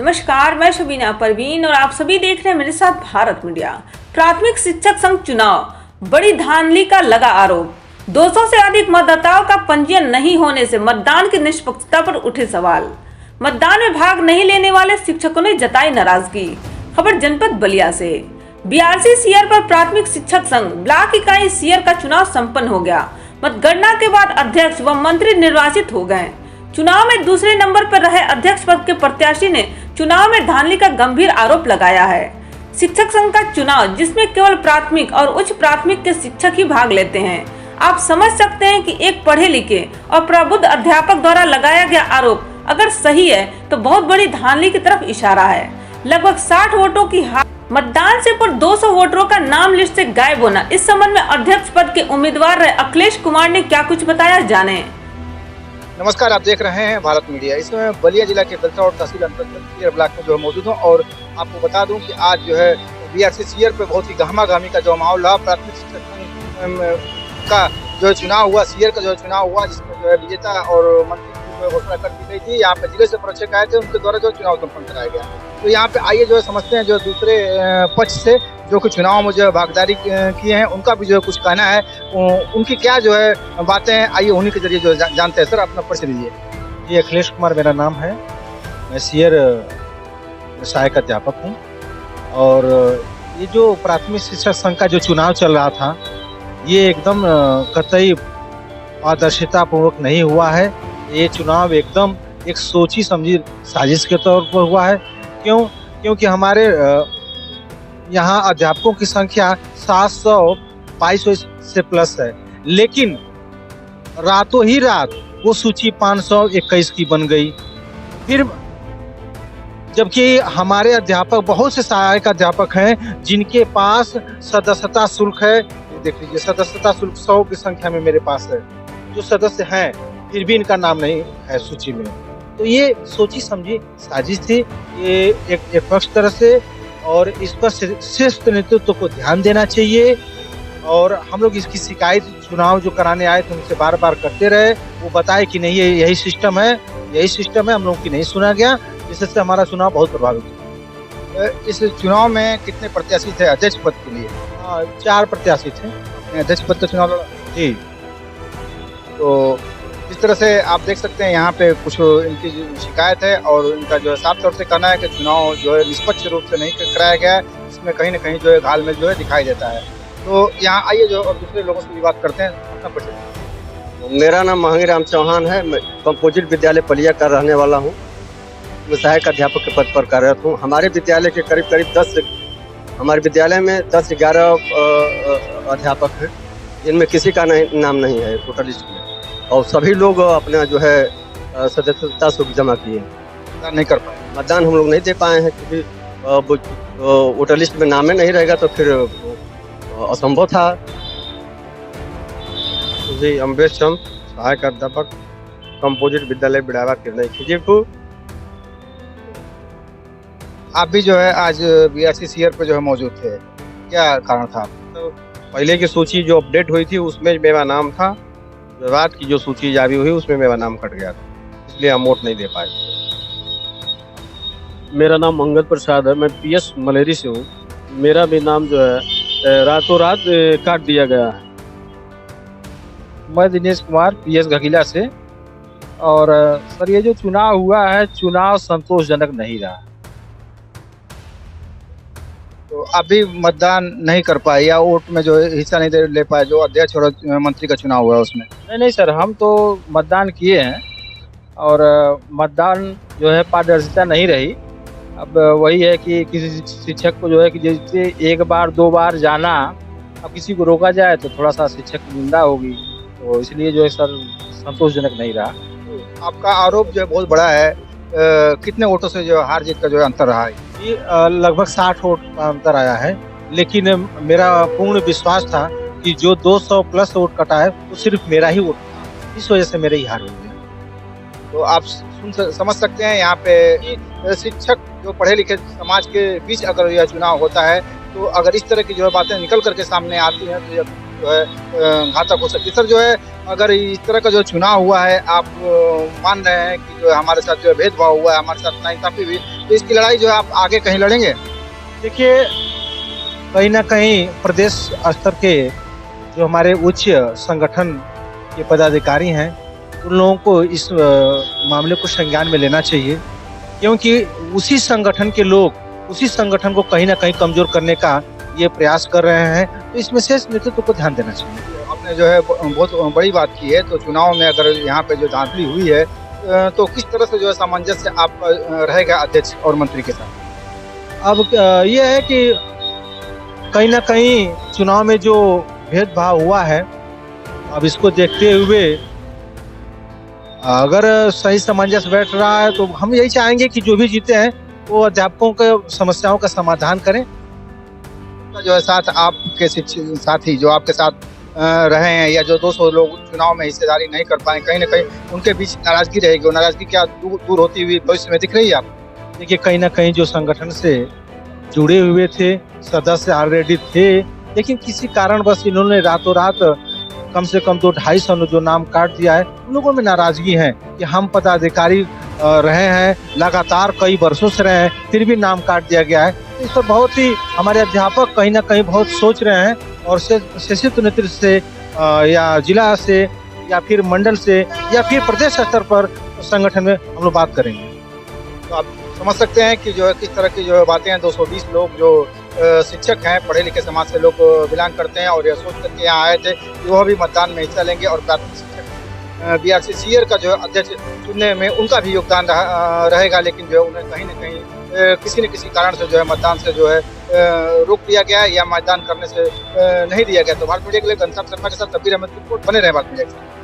नमस्कार, मैं शबीना परवीन और आप सभी देख रहे हैं मेरे साथ भारत मीडिया। प्राथमिक शिक्षक संघ चुनाव, बड़ी धांधली का लगा आरोप। 200 से अधिक मतदाताओं का पंजीयन नहीं होने से मतदान की निष्पक्षता पर उठे सवाल। मतदान में भाग नहीं लेने वाले शिक्षकों ने जताई नाराजगी। खबर जनपद बलिया से। BRC सीयर पर प्राथमिक शिक्षक संघ ब्लॉक इकाई सीयर का चुनाव संपन्न हो गया। मतगणना के बाद अध्यक्ष व मंत्री निर्वाचित हो गए। चुनाव में दूसरे नंबर पर रहे अध्यक्ष पद के प्रत्याशी ने चुनाव में धांधली का गंभीर आरोप लगाया है। शिक्षक संघ का चुनाव जिसमें केवल प्राथमिक और उच्च प्राथमिक के शिक्षक ही भाग लेते हैं। आप समझ सकते हैं कि एक पढ़े लिखे और प्रबुद्ध अध्यापक द्वारा लगाया गया आरोप अगर सही है तो बहुत बड़ी धांधली की तरफ इशारा है। लगभग 60 वोटों की हार, मतदान से पूर्व 200 वोटरों का नाम लिस्ट से गायब होना। इस संबंध में अध्यक्ष पद के उम्मीदवार रहे अखिलेश कुमार ने क्या कुछ बताया, जाने। नमस्कार, आप देख रहे हैं भारत मीडिया। इसमें बलिया जिला के गलता और तहसील अंतर्गत सीयर ब्लॉक में जो मौजूद हूँ और आपको बता दूं कि आज जो है BRC सीयर पे बहुत ही गहमा-गहमी का जो माहौल रहा। प्राथमिक शिक्षक का जो चुनाव हुआ, सीयर का जो चुनाव हुआ, जिसमें जो है विजेता और मंत्री की घोषणा कर दी गई थी। यहाँ पे जिले से प्रेक्षक आए थे, उनके द्वारा जो चुनाव संपन्न कराया गया। तो यहाँ पे आइए जो है समझते हैं जो दूसरे पक्ष से जो कुछ चुनाव में जो भागीदारी किए हैं उनका भी जो है कुछ कहना है, उनकी क्या जो है बातें हैं, आइए उन्हीं के जरिए जो जानते हैं। सर, अपना परिचय दीजिए। जी, अखिलेश कुमार मेरा नाम है। मैं सीयर सहायक अध्यापक हूँ और ये जो प्राथमिक शिक्षक संघ का जो चुनाव चल रहा था ये एकदम कतई पारदर्शिता पूर्वक नहीं हुआ है। ये चुनाव एकदम एक सोची समझी साजिश के तौर पर हुआ है। क्योंकि हमारे यहाँ अध्यापकों की संख्या 722 से प्लस है, लेकिन रातों ही रात वो सूची 521 की बन गई। फिर जबकि हमारे अध्यापक, बहुत से सहायक अध्यापक हैं जिनके पास सदस्यता शुल्क है। देख लीजिए, सदस्यता शुल्क 100 की संख्या में मेरे पास है। जो सदस्य हैं फिर भी इनका नाम नहीं है सूची में। तो ये सोची समझी साजिश थी ये एक पक्ष तरह से, और इस पर श्रेष्ठ नेतृत्व को ध्यान देना चाहिए। और हम लोग इसकी शिकायत चुनाव जो कराने आए थे उनसे बार बार करते रहे। वो बताए कि नहीं, ये यही सिस्टम है, हम लोगों की नहीं सुना गया, जिससे हमारा चुनाव बहुत प्रभावित हुआ। इस चुनाव में कितने प्रत्याशी थे अध्यक्ष पद के लिए? 4 प्रत्याशी थे। अध्यक्ष पद का चुनाव लड़ा जी। तो इस तरह से आप देख सकते हैं यहाँ पे कुछ इनकी शिकायत है और इनका जो है साफ तौर से कहना है कि चुनाव जो है निष्पक्ष रूप से नहीं कराया गया है। इसमें कहीं ना कहीं जो है घालमेल जो है दिखाई देता है। तो यहाँ आइए जो और दूसरे लोगों से भी बात करते हैं। अपना परिचय। मेरा नाम महंगी राम चौहान है। मैं कंपोजिट विद्यालय बलिया का रहने वाला हूँ। मैं सहायक अध्यापक के पद पर कार्यरत हूँ। हमारे विद्यालय के करीब 10 हमारे विद्यालय में 10-11 अध्यापक हैं, जिनमें किसी का नाम नहीं है टोटल लिस्ट में, और सभी लोग अपना जो है सदस्यता शुल्क जमा किए। मतदान नहीं कर पाए। मतदान हम लोग नहीं दे पाए हैं क्योंकि वोटर लिस्ट में नाम नहीं रहेगा तो फिर असंभव था। जी, अम्बेश चंद, सहायक अध्यापक, कंपोजिट विद्यालय बिड़ावा किरनई खिजीपुर। आप भी जो है आज BRC सीयर पे जो है मौजूद थे, क्या कारण था? तो पहले की सूची जो अपडेट हुई थी उसमें मेरा नाम था। बाद की जो सूची जारी हुई उसमें मेरा नाम कट गया था, इसलिए हम वोट नहीं दे पाए। मेरा नाम अंगद प्रसाद है। मैं PS मलेरी से हूँ। मेरा भी नाम जो है रातों रात काट दिया गया है। मैं दिनेश कुमार PS घकीला से। और सर, ये जो चुनाव हुआ है, चुनाव संतोषजनक नहीं रहा। तो आप भी मतदान नहीं कर पाए या वोट में जो है हिस्सा नहीं ले पाए जो अध्यक्ष और मंत्री का चुनाव हुआ उसमें? नहीं सर, हम तो मतदान किए हैं और मतदान जो है पारदर्शिता नहीं रही। अब वही है कि किसी शिक्षक को जो है कि जैसे 1 बार 2 बार जाना, अब किसी को रोका जाए तो थोड़ा सा शिक्षक की निंदा होगी। तो इसलिए जो है सर संतोषजनक नहीं रहा। आपका आरोप जो है बहुत बड़ा है। कितने वोटों से जो हार जीत का जो है अंतर रहा है? ये लगभग 60 वोट का अंतर आया है, लेकिन मेरा पूर्ण विश्वास था कि जो 200 प्लस वोट कटा है वो सिर्फ मेरा ही वोट था। इस वजह से मेरे ही हार हो गया। तो आप समझ सकते हैं यहाँ पे शिक्षक जो पढ़े लिखे समाज के बीच अगर यह चुनाव होता है तो अगर इस तरह की जो है बातें निकल करके सामने आती हैं तो जो है घातक हो सकती है। सर, जो है अगर इस तरह का जो चुनाव हुआ है, आप मान रहे हैं कि जो हमारे साथ जो भेदभाव हुआ है, हमारे साथ नाइंसाफी भी तो इसकी लड़ाई जो है आप आगे कहीं लड़ेंगे? देखिए, कहीं ना कहीं प्रदेश स्तर के जो हमारे उच्च संगठन के पदाधिकारी हैं, उन लोगों को इस मामले को संज्ञान में लेना चाहिए, क्योंकि उसी संगठन के लोग उसी संगठन को कहीं ना कहीं कमजोर करने का ये प्रयास कर रहे हैं। तो इसमें शेष नेतृत्व को ध्यान देना चाहिए। आपने जो है बहुत बड़ी बात की है। तो चुनाव में अगर यहाँ पे जो धांधली हुई है तो किस तरह से जो है सामंजस्य आप रहेगा अध्यक्ष और मंत्री के साथ? अब ये है कि कहीं ना कहीं चुनाव में जो भेदभाव हुआ है, अब इसको देखते हुए अगर सही सामंजस्य बैठ रहा है तो हम यही चाहेंगे कि जो भी जीते हैं वो अध्यापकों के समस्याओं का समाधान करें। जो है साथ आपके साथी जो आपके साथ रहे हैं या जो 200 लोग चुनाव में हिस्सेदारी नहीं कर पाए, कहीं ना कहीं उनके बीच नाराजगी रहेगी। वो नाराजगी क्या दूर होती हुई भविष्य में दिख रही है आपको? देखिए, कहीं ना कहीं जो संगठन से जुड़े हुए थे, सदस्य ऑलरेडी थे, लेकिन किसी कारणवश इन्होंने रातों रात कम से कम 200-250 जो नाम काट दिया है। उन लोगों में नाराजगी है कि हम पदाधिकारी रहे हैं, लगातार कई वर्षों से रहे हैं, फिर भी नाम काट दिया गया है। इस पर बहुत ही हमारे अध्यापक कहीं ना कहीं बहुत सोच रहे हैं और शासित नेतृत्व से या जिला से या फिर मंडल से या फिर प्रदेश स्तर पर संगठन में हम लोग बात करेंगे। तो आप समझ सकते हैं कि जो है किस तरह की जो है बातें हैं। 220 लोग जो शिक्षक हैं, पढ़े लिखे समाज से लोग बिलोंग करते हैं और यह सोच करके यहाँ आए थे कि वह भी मतदान में हिस्सा लेंगे और प्राथमिक शिक्षक BRC सीयर का जो है अध्यक्ष चुनने में उनका भी योगदान रहेगा। लेकिन जो है उन्हें कहीं न कहीं किसी न किसी कारण से जो है मतदान से जो है रोक दिया गया है या मतदान करने से नहीं दिया गया। तो भारत मीडिया के लिए घनश्याम शर्मा के साथ तब्बीर अहमद की रिपोर्ट। बने रहे भारत मीडिया के साथ।